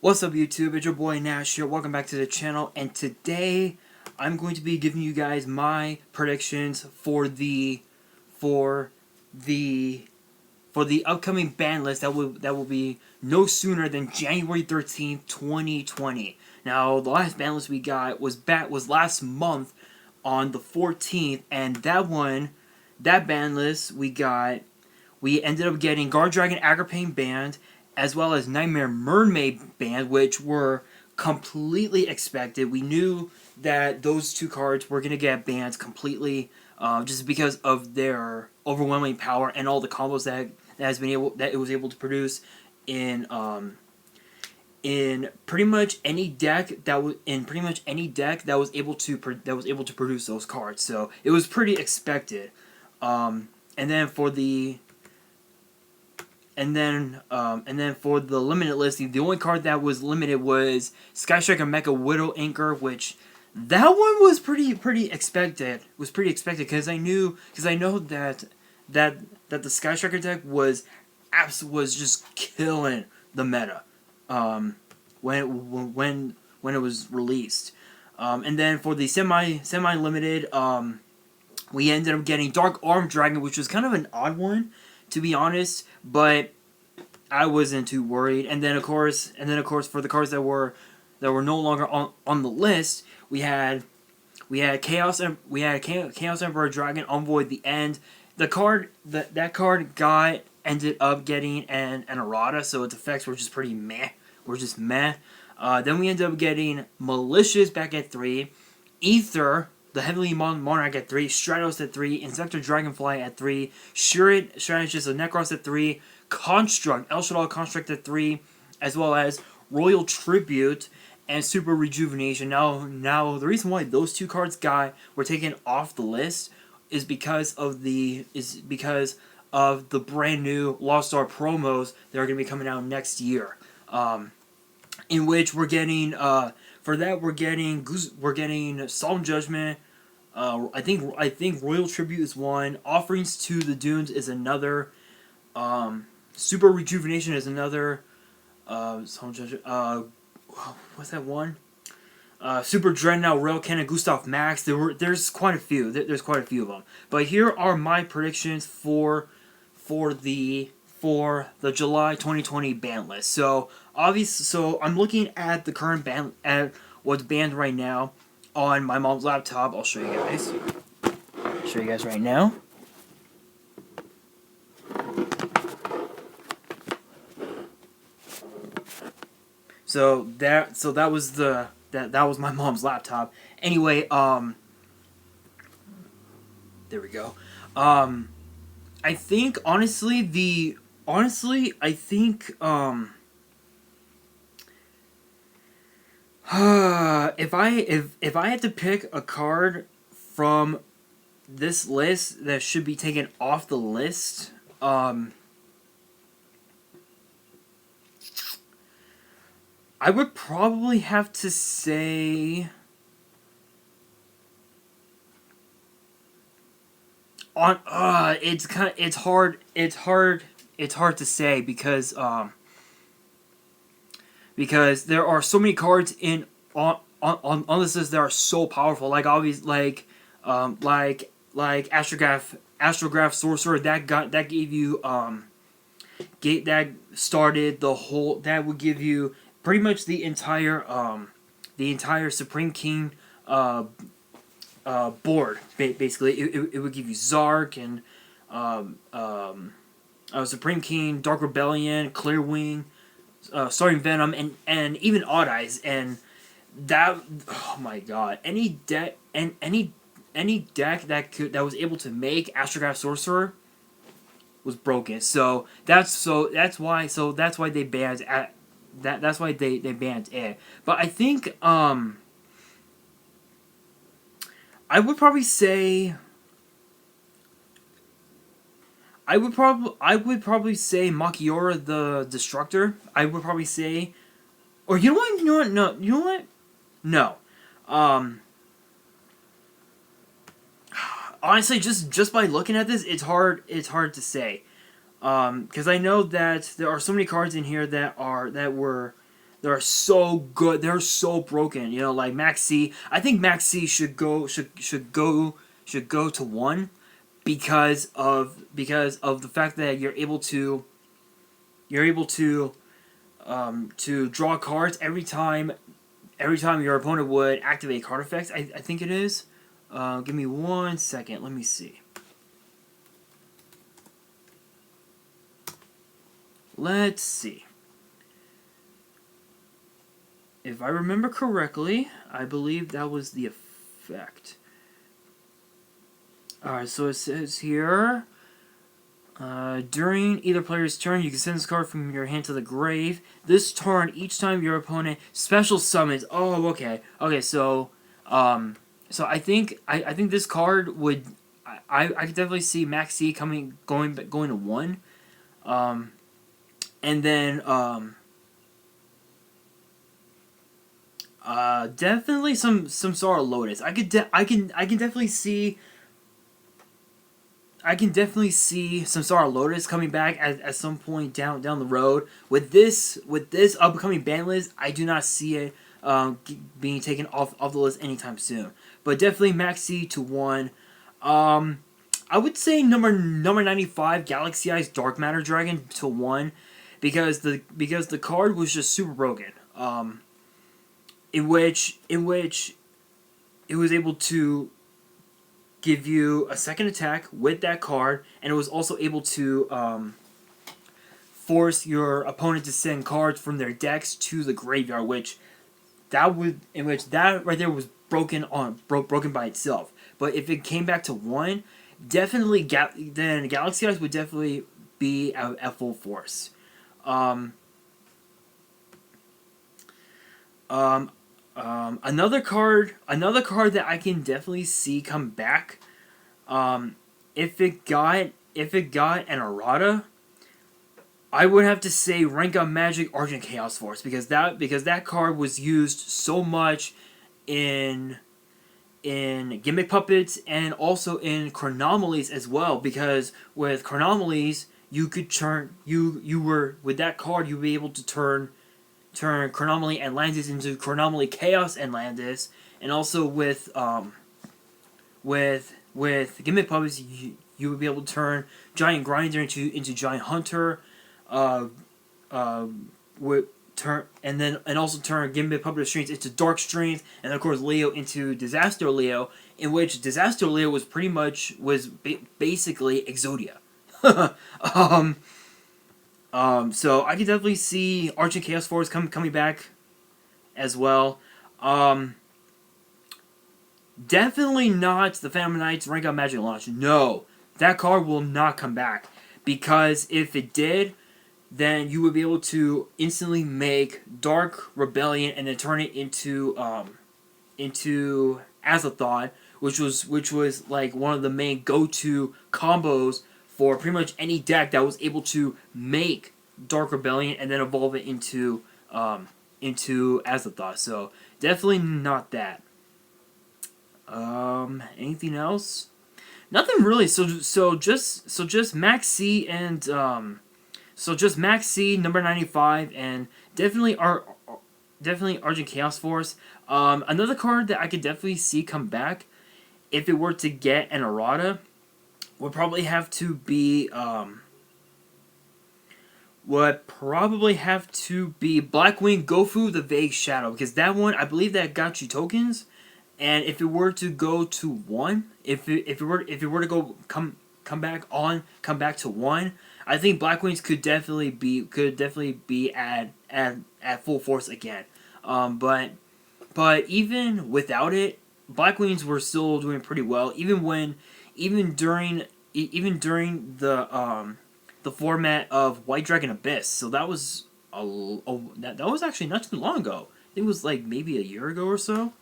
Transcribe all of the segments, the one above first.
What's up YouTube, it's your boy Nash here, welcome back to the channel, and today I'm going to be giving you guys my predictions for the for the upcoming ban list that will be no sooner than January 13th, 2020. Now, the last ban list we got was last month on the 14th, and that ban list we ended up getting Guard Dragon Agripane banned, as well as Nightmare Mermaid banned, which were completely expected. We knew that those two cards were going to get banned completely, just because of their overwhelming power and all the combos that it was able to produce in pretty much any deck that was able to produce those cards. So it was pretty expected. And then for the for the limited listing, the only card that was limited was Sky Striker Mecha Widow Anchor, which that one was pretty expected. Because I know that the Sky Striker deck was just killing the meta when it was released. And then for the semi limited, we ended up getting Dark Arm Dragon, which was kind of an odd one, to be honest, but I wasn't too worried. And then of course for the cards that were no longer on the list, we had Chaos Emperor Dragon Envoy the End. That card ended up getting an errata, so its effects were just pretty meh. Then we ended up getting Malicious back at 3, Ether, the Heavenly Monarch at 3, Stratos at 3, Insector Dragonfly at 3, Shurit Strategist of Necros at 3, Construct, El Shaddai Construct at 3, as well as Royal Tribute and Super Rejuvenation. Now the reason why those two cards were taken off the list is because of the brand new Lost Star promos that are going to be coming out next year. In which we're getting we're getting Solemn Judgment. I think Royal Tribute is one. Offerings to the Dunes is another. Super Rejuvenation is another. Solemn Judgment. What's that one? Super Dreadnought, Rail Cannon, Gustav Max. There's quite a few. There's quite a few of them. But here are my predictions for the July 2020 ban list. So I'm looking at the current ban, at what's banned right now on my mom's laptop. I'll show you guys. Right now. So that was my mom's laptop. Anyway, there we go. I think I think if I had to pick a card from this list that should be taken off the list, I would probably have to say it's hard to say because there are so many cards on this list that are so powerful, like obviously like Astrograph Sorcerer that gave you that started the whole, that would give you pretty much the entire Supreme King board. Basically, it would give you Zark and Supreme King, Dark Rebellion, Clearwing, Starting Venom, and even Odd Eyes. And that, oh my god, any deck that was able to make Astrograph Sorcerer was broken. So that's why they banned that's why they banned it. But I think I would probably say Makiora the Destructor. I would probably say, or you know what? No. Honestly, just by looking at this, it's hard to say. Because I know that there are so many cards in here that were They're so good. They're so broken. You know, like Max C. I think Max C should go to 1 because of the fact that you're able to draw cards every time your opponent would activate card effects. I think it is. Give me 1 second. Let me see. Let's see. If I remember correctly, I believe that was the effect. Alright, so it says here, during either player's turn, you can send this card from your hand to the grave. This turn, each time your opponent special summons. Oh, okay. Okay, so I think this card would. I could definitely see Max C going to 1. And then definitely some sort of Lotus. I can definitely see. I can definitely see some sort of Lotus coming back at some point down the road. With this upcoming ban list, I do not see it being taken off the list anytime soon. But definitely Max C to 1. I would say number 95 Galaxy Eyes Dark Matter Dragon to 1 because the card was just super broken. In which it was able to give you a second attack with that card, and it was also able to force your opponent to send cards from their decks to the graveyard, which that right there was broken by itself. But if it came back to 1, definitely then Galaxy Eyes would definitely be at full force. Another card that I can definitely see come back, if it got an errata, I would have to say Rank Up Magic Argent Chaos Force because that card was used so much in Gimmick Puppets and also in Chronomalies as well, because with Chronomalies you could turn with that card you'd be able to turn Chronomaly Atlantis into Chronomaly Chaos Atlantis, and also with Gimmick Puppets you would be able to turn Giant Grinder into Giant Hunter, and also turn Gimmick Puppet Strings into Dark Strings, and of course Leo into Disaster Leo, in which Disaster Leo was basically Exodia. So I could definitely see Argent Chaos Force coming back as well. Definitely not the Phantom Knights Rank Up Magic Launch. No, that card will not come back, because if it did, then you would be able to instantly make Dark Rebellion and then turn it into Azathoth, which was like one of the main go-to combos for pretty much any deck that was able to make Dark Rebellion and then evolve it into Azathoth. So definitely not that. Anything else? Nothing really. So just Max C and Max C number 95 and definitely Argent Chaos Force. Another card that I could definitely see come back if it were to get an errata would probably have to be Blackwing Gofu the Vague Shadow, because that one I believe that got you tokens, and if it were to go to 1, if it were to come back to 1, I think Blackwings could definitely be at full force again. But even without it, Blackwings were still doing pretty well, even during the format of White Dragon Abyss. So that was that was actually not too long ago. I think it was like maybe a year ago or so.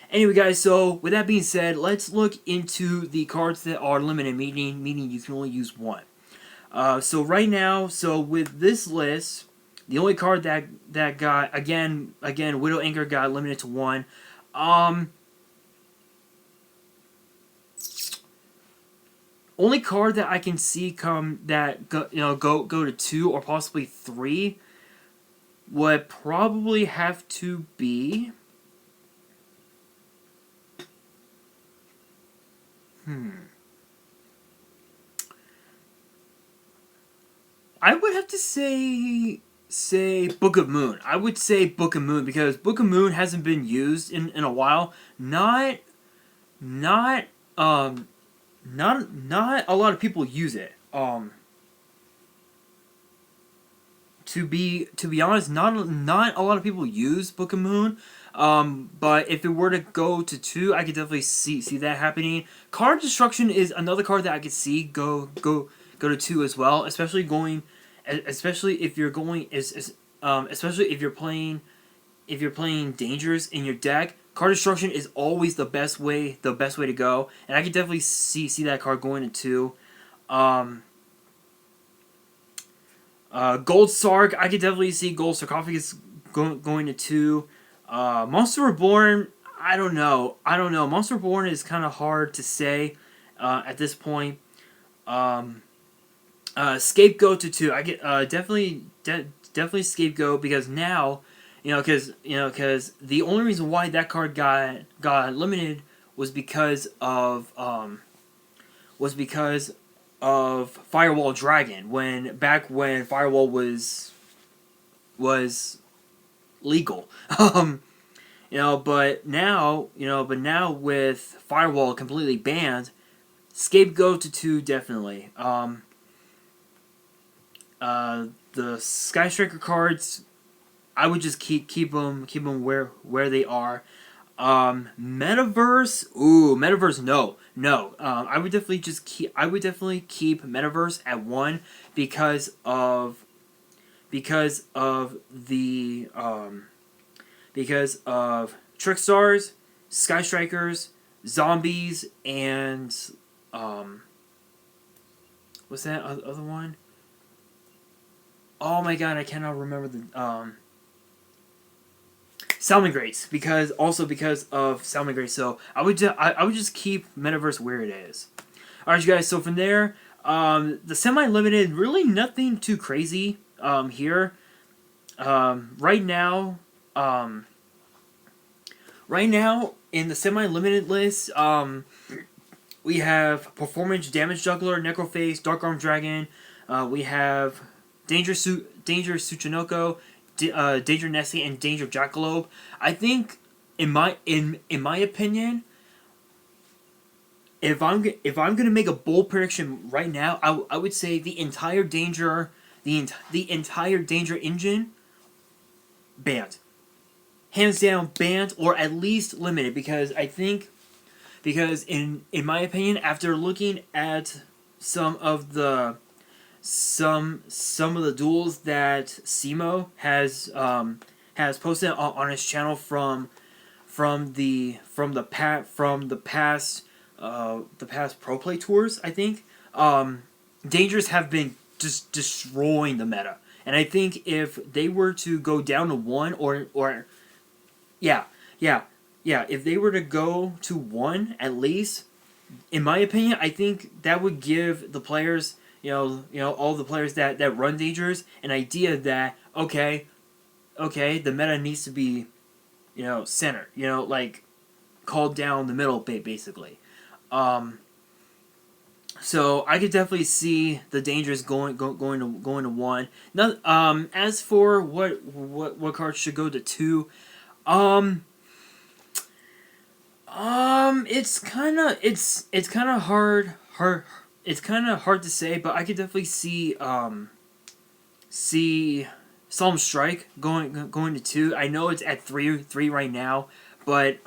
Anyway, guys, so with that being said, let's look into the cards that are limited, meaning you can only use 1. So right now, with this list, the only card that got again Widow Anchor got limited to 1. Only card that I can see go to 2 or possibly 3 would probably have to be... I would have to say Book of Moon. I would say Book of Moon because Book of Moon hasn't been used in a while. Not not a lot of people use it. To be honest, not a lot of people use Book of Moon. But if it were to go to 2, I could definitely see that happening. Card Destruction is another card that I could see go to 2 as well, especially if you're going especially if you're playing dangers in your deck. Card Destruction is always the best way to go, and I could definitely see that card going to 2. Gold Sark, I could definitely see Gold Sarcophagus going to 2. Monster Reborn, I don't know. Monster Reborn is kind of hard to say at this point. Scapegoat to 2. I get definitely Scapegoat because now, because the only reason why that card got limited was because of Firewall Dragon back when Firewall was legal. But now with Firewall completely banned, Scapegoat to 2 definitely. The Sky Striker cards, I would just keep them where they are. Metaverse, no. I would definitely keep Metaverse at 1 because of Trick Stars, Sky Strikers, Zombies, and what's that other one? Oh my god, I cannot remember the Salmon because of Salmon. So I would just keep Metaverse where it is. Alright, you guys, so from there, the semi-limited, really nothing too crazy here. Right now in the semi-limited list, we have Performance Damage Juggler, Necrophase, Dark Arm Dragon. We have Danger Tsuchinoko, Danger Nessie, and Danger Jackalope. I think, in my opinion, if I'm gonna make a bold prediction right now, I would say the entire Danger engine banned, hands down banned, or at least limited, because in my opinion, after looking at some of the duels that Simo has posted on his channel from the past pro play tours, I think Dangers have been just destroying the meta, and I think if they were to go down to 1 if they were to go to 1 at least, in my opinion, I think that would give the players, all the players that run Dangers, an idea that okay, the meta needs to be, centered, like called down the middle, basically. So I could definitely see the Dangers going to 1. Now, as for what cards should go to 2, it's kind of hard. It's kind of hard to say, but I could definitely see Solemn Strike going to 2. I know it's at 3 right now, but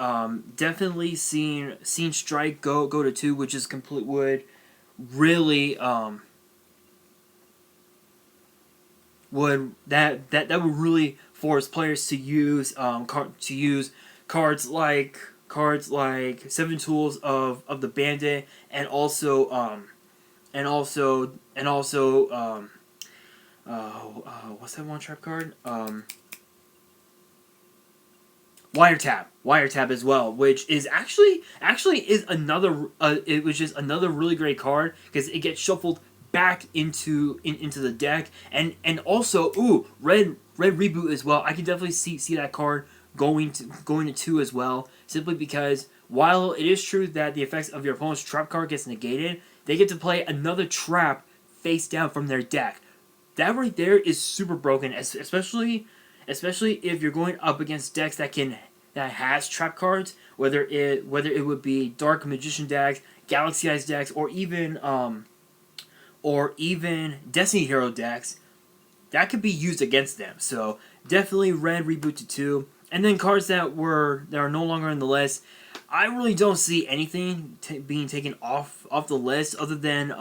definitely seeing Strike go to 2, which is would really would really force players to use cards like 7 Tools of the Bandit, and also what's that one trap card? Wiretap as well, which is actually is another which is another really great card because it gets shuffled back into the deck, and also red Red Reboot as well. I can definitely see that card going to 2 as well, simply because while it is true that the effects of your opponent's trap card gets negated, they get to play another trap face down from their deck. That right there is super broken, especially if you're going up against decks that has trap cards, whether it would be Dark Magician decks, Galaxy Eyes decks, or even Destiny Hero decks. That could be used against them. So definitely Red Reboot to 2. And then cards that are no longer in the list, I really don't see anything being taken off the list other than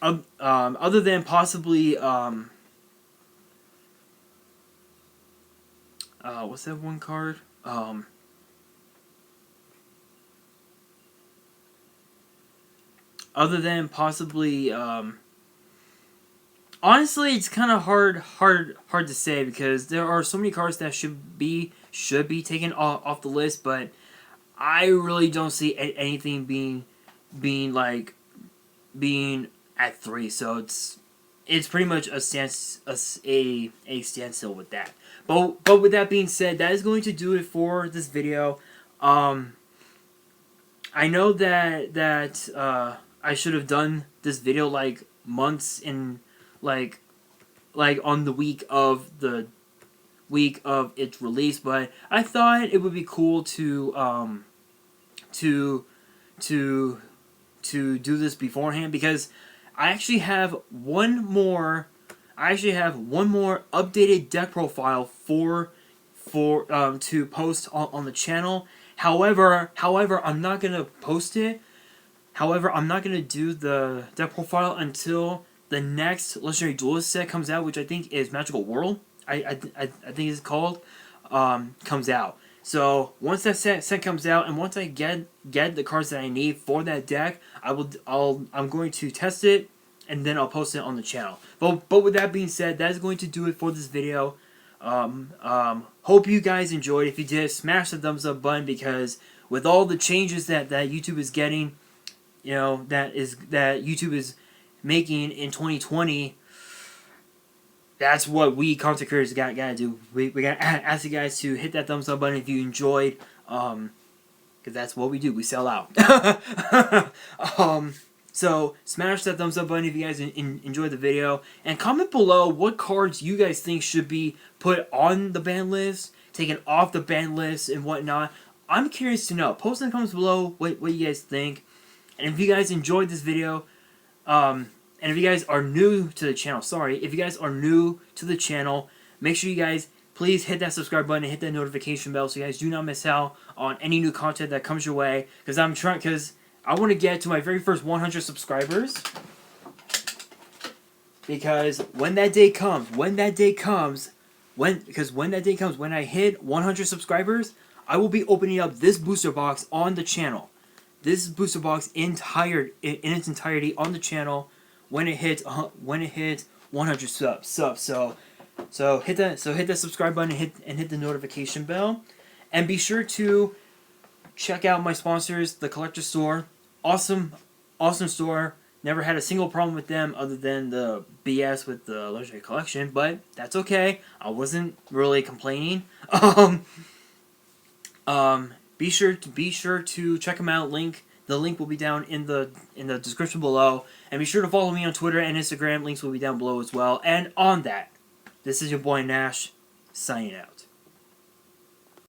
other than possibly what's that one card? Other than possibly honestly, it's kind of hard to say because there are so many cards that should be taken off the list, but I really don't see anything being at 3. So it's pretty much a standstill with that. But with that being said, that is going to do it for this video. I know that I should have done this video like months in like on the week of its release, but I thought it would be cool to do this beforehand because I actually have one more updated deck profile to post on the channel. However, I'm not gonna post it. However, I'm not gonna do the deck profile until the next Legendary Duelist set comes out, which I think is Magical World. I think it's called, comes out. So once that set comes out, and once I get the cards that I need for that deck, I'm going to test it, and then I'll post it on the channel. But with that being said, that is going to do it for this video. Hope you guys enjoyed. If you did, smash the thumbs up button because with all the changes that YouTube is getting, you know, that YouTube is making in 2020, that's what we content creators gotta do. We gotta ask you guys to hit that thumbs up button if you enjoyed, because that's what we do. We sell out. So smash that thumbs up button if you guys enjoyed the video, and comment below what cards you guys think should be put on the ban list, taken off the ban list, and whatnot. I'm curious to know. Post in the comments below what you guys think. And if you guys enjoyed this video, and if you guys are new to the channel, if you guys are new to the channel, make sure you guys please hit that subscribe button and hit that notification bell so you guys do not miss out on any new content that comes your way. Because I want to get to my very first 100 subscribers. Because when that day comes, when I hit 100 subscribers, I will be opening up this booster box on the channel. This booster box in its entirety on the channel when it hits 100 subs. So hit that subscribe button and hit the notification bell, and be sure to check out my sponsors, the Collector Store. Awesome store. Never had a single problem with them other than the BS with the Legendary Collection, but that's okay. I wasn't really complaining. Be sure to check them out. The link will be down in the description below, and be sure to follow me on Twitter and Instagram. Links will be down below as well. And on that, this is your boy Nash, signing out.